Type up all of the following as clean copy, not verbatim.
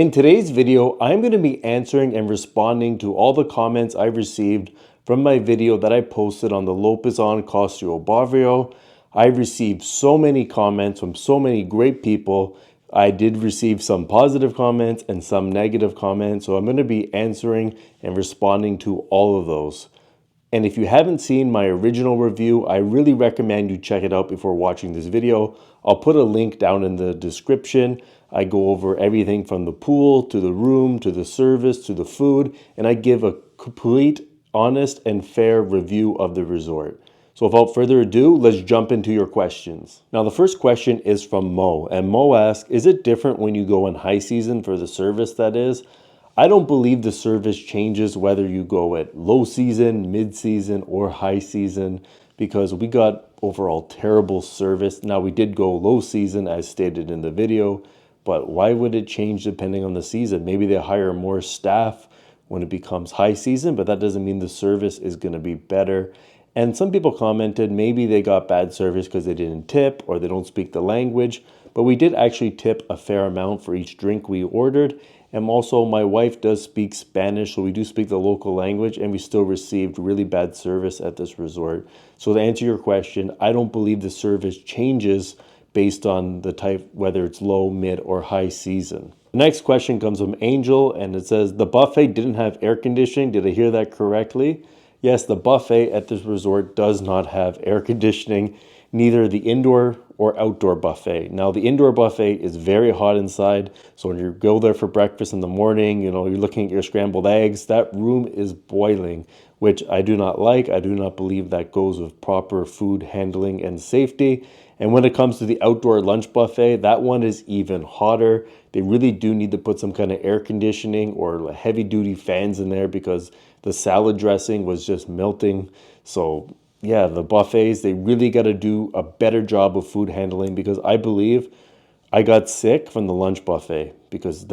In today's video, I'm going to be answering and responding to all the comments I've received from my video that I posted on the Lopesan Costa Bavaro. I received so many comments from so many great people. I did receive some positive comments and some negative comments, so I'm going to be answering and responding to all of those. And if you haven't seen my original review, I really recommend you check it out before watching this video. I'll put a link down in the description. I go over everything from the pool to the room to the service to the food, and I give a complete, honest, and fair review of the resort. So without further ado, let's jump into your questions. Now the first question is from Mo, and Mo asks, is it different when you go in high season for the service, that is? I don't believe the service changes whether you go at low season, mid season, or high season, because we got overall terrible service. Now we did go low season as stated in the video, but why would it change depending on the season? Maybe they hire more staff when it becomes high season, but that doesn't mean the service is going to be better. And some people commented maybe they got bad service because they didn't tip or they don't speak the language, but we did actually tip a fair amount for each drink we ordered. And also my wife does speak Spanish, so we do speak the local language, and we still received really bad service at this resort. So to answer your question, I don't believe the service changes based on the type, whether it's low, mid, or high season. The next question comes from Angel, and it says, the buffet didn't have air conditioning. Did I hear that correctly? Yes, the buffet at this resort does not have air conditioning, neither the indoor or outdoor buffet. Now, the indoor buffet is very hot inside, so when you go there for breakfast in the morning, you're looking at your scrambled eggs, that room is boiling, which I do not like. I do not believe that goes with proper food handling and safety. And when it comes to the outdoor lunch buffet, that one is even hotter. They really do need to put some kind of air conditioning or heavy duty fans in there because the salad dressing was just melting. So yeah, the buffets, they really got to do a better job of food handling, because I believe I got sick from the lunch buffet because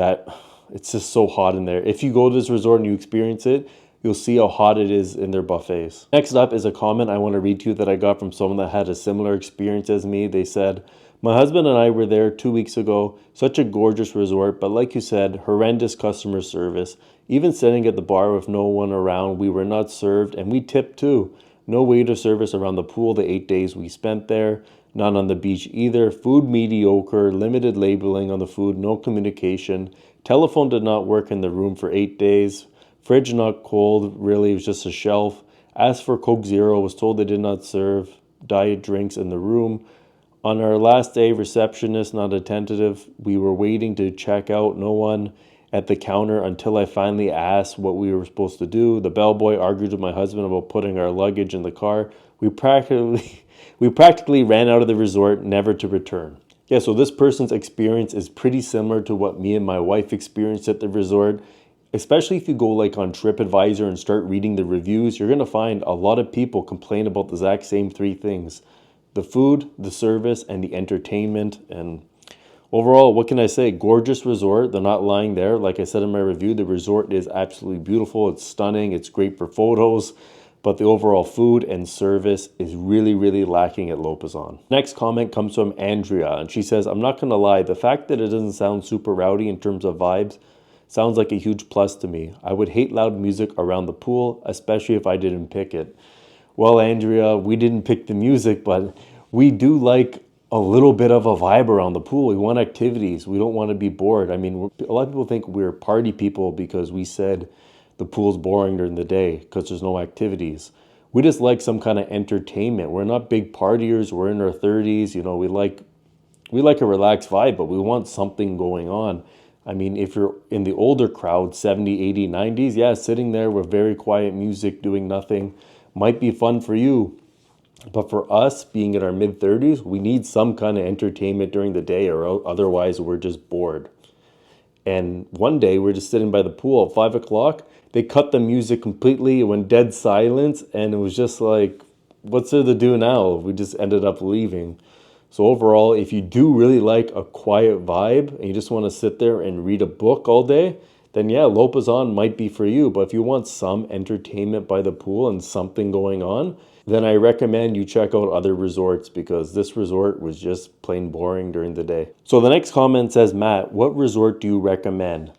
it's just so hot in there. If you go to this resort and you experience it, you'll see how hot it is in their buffets. Next up is a comment I want to read to you that I got from someone that had a similar experience as me. They said, my husband and I were there 2 weeks ago. Such a gorgeous resort, but like you said, horrendous customer service. Even sitting at the bar with no one around, we were not served, and we tipped too. No waiter service around the pool the 8 days we spent there. None on the beach either. Food mediocre, limited labeling on the food, no communication. Telephone did not work in the room for 8 days. Fridge not cold, really, it was just a shelf. Asked for Coke Zero, was told they did not serve diet drinks in the room. On our last day, receptionist not attentive. We were waiting to check out, no one at the counter until I finally asked what we were supposed to do. The bellboy argued with my husband about putting our luggage in the car. We practically ran out of the resort, never to return. Yeah, so this person's experience is pretty similar to what me and my wife experienced at the resort. Especially if you go like on TripAdvisor and start reading the reviews, you're going to find a lot of people complain about the exact same three things: the food, the service, and the entertainment. And overall, what can I say? Gorgeous resort. They're not lying there. Like I said in my review, the resort is absolutely beautiful. It's stunning. It's great for photos. But the overall food and service is really, really lacking at Lopesan. Next comment comes from Andrea, and she says, I'm not going to lie. The fact that it doesn't sound super rowdy in terms of vibes sounds like a huge plus to me. I would hate loud music around the pool, especially if I didn't pick it. Well, Andrea, we didn't pick the music, but we do like a little bit of a vibe around the pool. We want activities. We don't want to be bored. I mean, a lot of people think we're party people because we said the pool's boring during the day because there's no activities. We just like some kind of entertainment. We're not big partiers. We're in our 30s. We like a relaxed vibe, but we want something going on. I mean, if you're in the older crowd, 70, 80, 90s, yeah, sitting there with very quiet music, doing nothing, might be fun for you. But for us, being in our mid-30s, we need some kind of entertainment during the day, or otherwise we're just bored. And one day, we're just sitting by the pool at 5 o'clock. They cut the music completely. It went dead silence, and it was just like, what's there to do now? We just ended up leaving. So overall, if you do really like a quiet vibe and you just want to sit there and read a book all day, then yeah, Lopesan might be for you. But if you want some entertainment by the pool and something going on, then I recommend you check out other resorts, because this resort was just plain boring during the day. So the next comment says, Matt, what resort do you recommend?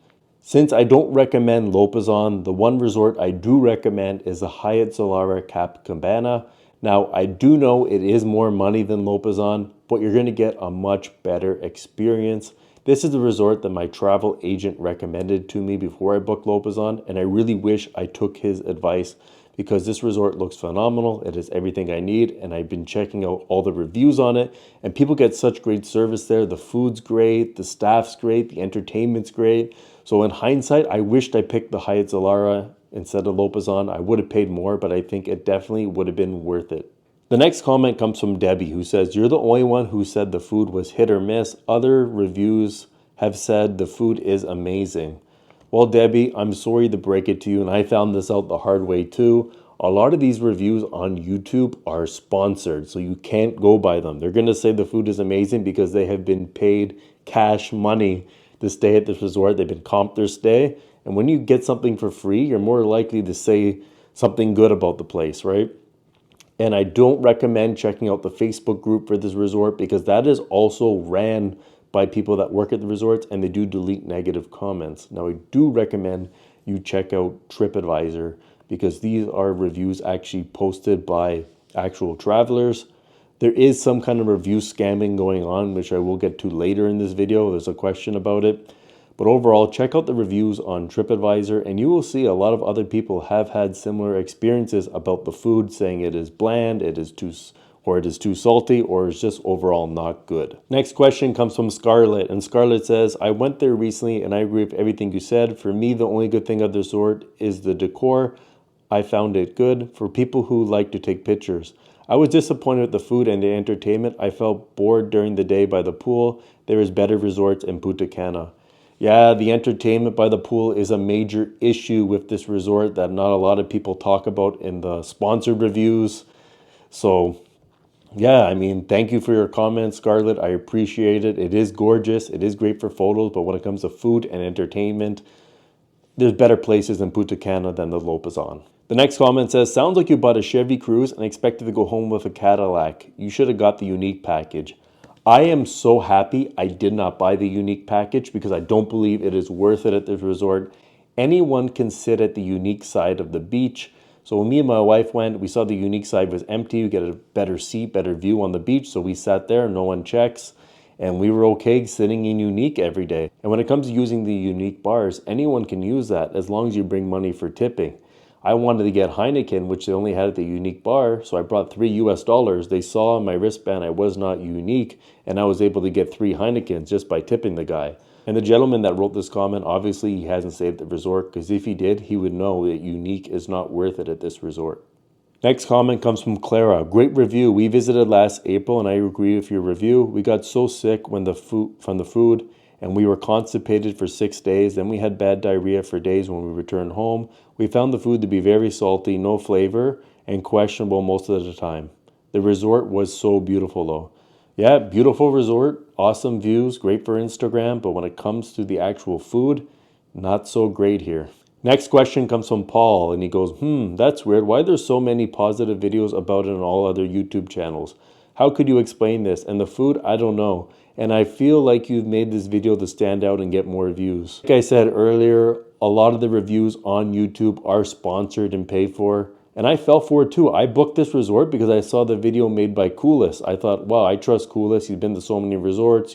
Since I don't recommend Lopesan, the one resort I do recommend is the Hyatt Zilara Cap Cabana. Now, I do know it is more money than Lopesan, but you're going to get a much better experience. This is the resort that my travel agent recommended to me before I booked Lopesan, and I really wish I took his advice because this resort looks phenomenal. It has everything I need, and I've been checking out all the reviews on it, and people get such great service there. The food's great, the staff's great, the entertainment's great. So in hindsight, I wished I picked the Hyatt Zilara instead of Lopesan. I would have paid more, but I think it definitely would have been worth it. The next comment comes from Debbie, who says, "You're the only one who said the food was hit or miss. Other reviews have said the food is amazing." Well, Debbie, I'm sorry to break it to you, and I found this out the hard way too. A lot of these reviews on YouTube are sponsored, so you can't go by them. They're going to say the food is amazing because they have been paid cash money to stay at this resort. They've been comped their stay. And when you get something for free, you're more likely to say something good about the place, right? And I don't recommend checking out the Facebook group for this resort because that is also ran by people that work at the resorts, and they do delete negative comments. Now, I do recommend you check out TripAdvisor because these are reviews actually posted by actual travelers. There is some kind of review scamming going on, which I will get to later in this video. There's a question about it. But overall, check out the reviews on TripAdvisor, and you will see a lot of other people have had similar experiences about the food, saying it is bland, it is too salty, or it's just overall not good. Next question comes from Scarlett, and Scarlett says, "I went there recently and I agree with everything you said. For me, the only good thing of the resort is the decor. I found it good for people who like to take pictures. I was disappointed with the food and the entertainment. I felt bored during the day by the pool. There is better resorts in Punta Cana." Yeah, the entertainment by the pool is a major issue with this resort that not a lot of people talk about in the sponsored reviews. So yeah, I mean, thank you for your comments, Scarlett. I appreciate it. It is gorgeous. It is great for photos, but when it comes to food and entertainment, there's better places in Punta Cana than the Lopesan. The next comment says, "Sounds like you bought a Chevy Cruze and expected to go home with a Cadillac. You should have got the unique package." I am so happy I did not buy the unique package because I don't believe it is worth it at this resort. Anyone can sit at the unique side of the beach. So when me and my wife went, we saw the unique side was empty. We get a better seat, better view on the beach. So we sat there, no one checks. And we were okay sitting in unique every day. And when it comes to using the unique bars, anyone can use that as long as you bring money for tipping. I wanted to get Heineken, which they only had at the unique bar, so I brought $3 US. They saw on my wristband I was not unique, and I was able to get 3 Heinekens just by tipping the guy. And the gentleman that wrote this comment, obviously he hasn't stayed at the resort, because if he did, he would know that unique is not worth it at this resort. Next comment comes from Clara. "Great review. We visited last April, and I agree with your review. We got so sick from the food, and we were constipated for 6 days. Then we had bad diarrhea for days when we returned home. We found the food to be very salty, no flavor, and questionable most of the time. The resort was so beautiful though." Yeah, beautiful resort, awesome views, great for Instagram, but when it comes to the actual food, not so great here. Next question comes from Paul, and he goes, "That's weird. Why are there so many positive videos about it on all other YouTube channels? How could you explain this? And the food, I don't know. And I feel like you've made this video to stand out and get more views." Like I said earlier, a lot of the reviews on YouTube are sponsored and paid for. And I fell for it too. I booked this resort because I saw the video made by Coolest. I thought, wow, I trust Coolest. He's been to so many resorts,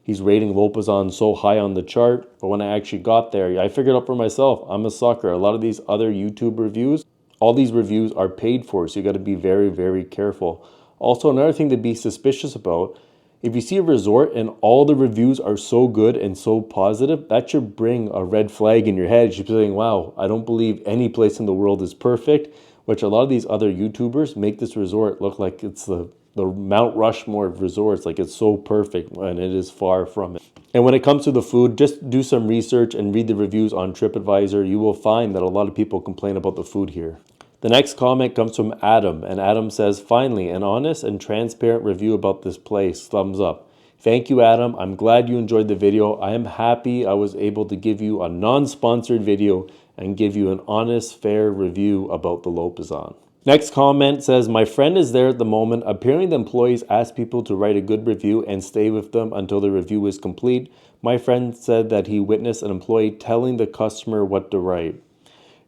he's rating Lopesan so high on the chart. But when I actually got there, I figured out for myself, I'm a sucker. A lot of these other YouTube reviews, all these reviews are paid for. So you got to be very, very careful. Also, another thing to be suspicious about, if you see a resort and all the reviews are so good and so positive, that should bring a red flag in your head. You should be saying, wow, I don't believe any place in the world is perfect, which a lot of these other YouTubers make this resort look like it's the Mount Rushmore of resorts, like it's so perfect, and it is far from it. And when it comes to the food, just do some research and read the reviews on TripAdvisor. You will find that a lot of people complain about the food here. The next comment comes from Adam, and Adam says, "Finally, an honest and transparent review about this place. Thumbs up." Thank you, Adam. I'm glad you enjoyed the video. I am happy I was able to give you a non-sponsored video and give you an honest, fair review about the Lopesan. Next comment says, my friend is there at the moment. Apparently the employees ask people to write a good review and stay with them until the review is complete. My friend said that he witnessed an employee telling the customer what to write.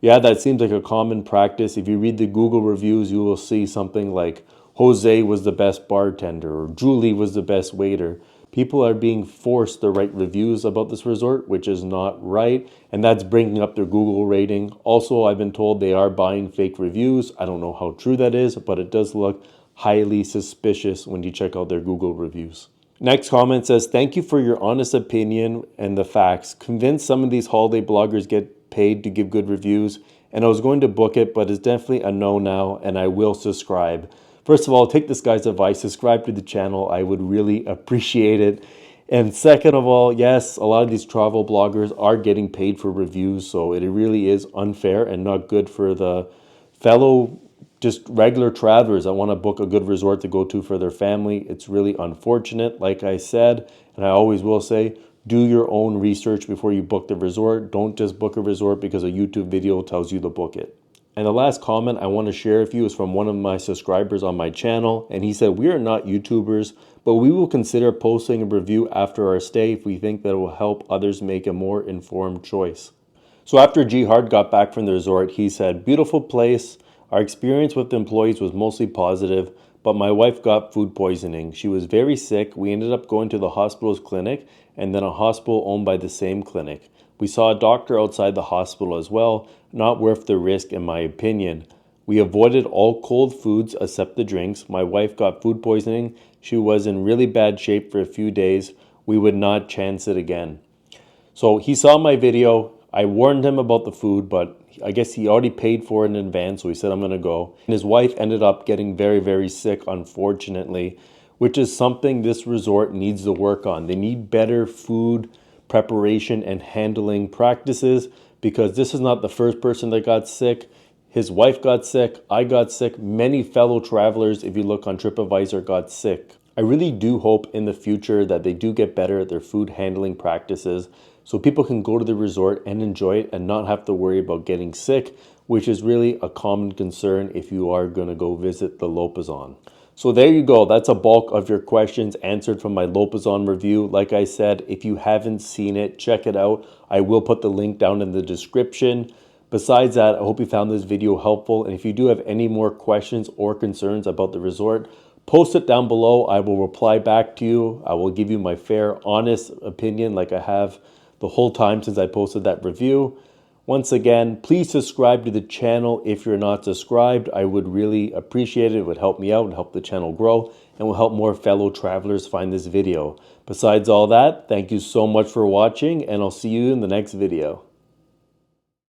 Yeah, that seems like a common practice. If you read the Google reviews, you will see something like Jose was the best bartender or Julie was the best waiter. People are being forced to write reviews about this resort, which is not right, and that's bringing up their Google rating. Also, I've been told they are buying fake reviews. I don't know how true that is, but it does look highly suspicious when you check out their Google reviews. Next comment says, thank you for your honest opinion and the facts. Convinced some of these holiday bloggers get paid to give good reviews, and I was going to book it, but it's definitely a no now, and I will subscribe. First of all, take this guy's advice, subscribe to the channel. I would really appreciate it. And second of all, yes, a lot of these travel bloggers are getting paid for reviews, so it really is unfair and not good for the fellow just regular travelers that want to book a good resort to go to for their family. It's really unfortunate, like I said, and I always will say, do your own research before you book the resort. Don't just book a resort because a YouTube video tells you to book it. And the last comment I want to share with you is from one of my subscribers on my channel. And he said, we are not YouTubers, but we will consider posting a review after our stay if we think that it will help others make a more informed choice. So after G Hard got back from the resort, he said, beautiful place. Our experience with the employees was mostly positive, but my wife got food poisoning. She was very sick. We ended up going to the hospital's clinic and then a hospital owned by the same clinic. We saw a doctor outside the hospital as well, not worth the risk in my opinion. We avoided all cold foods except the drinks. My wife got food poisoning. She was in really bad shape for a few days. We would not chance it again. So he saw my video. I warned him about the food, but I guess he already paid for it in advance, so he said, I'm going to go. And his wife ended up getting very, very sick, unfortunately, which is something this resort needs to work on. They need better food preparation and handling practices because this is not the first person that got sick. His wife got sick. I got sick. Many fellow travelers, if you look on TripAdvisor, got sick. I really do hope in the future that they do get better at their food handling practices so people can go to the resort and enjoy it and not have to worry about getting sick, which is really a common concern if you are going to go visit the Lopesan. So there you go. That's a bulk of your questions answered from my Lopesan review. Like I said, if you haven't seen it, check it out. I will put the link down in the description. Besides that, I hope you found this video helpful. And if you do have any more questions or concerns about the resort, post it down below. I will reply back to you. I will give you my fair, honest opinion like I have the whole time since I posted that review. Once again, please subscribe to the channel if you're not subscribed. I would really appreciate it. It would help me out and help the channel grow and will help more fellow travelers find this video. Besides all that, thank you so much for watching and I'll see you in the next video.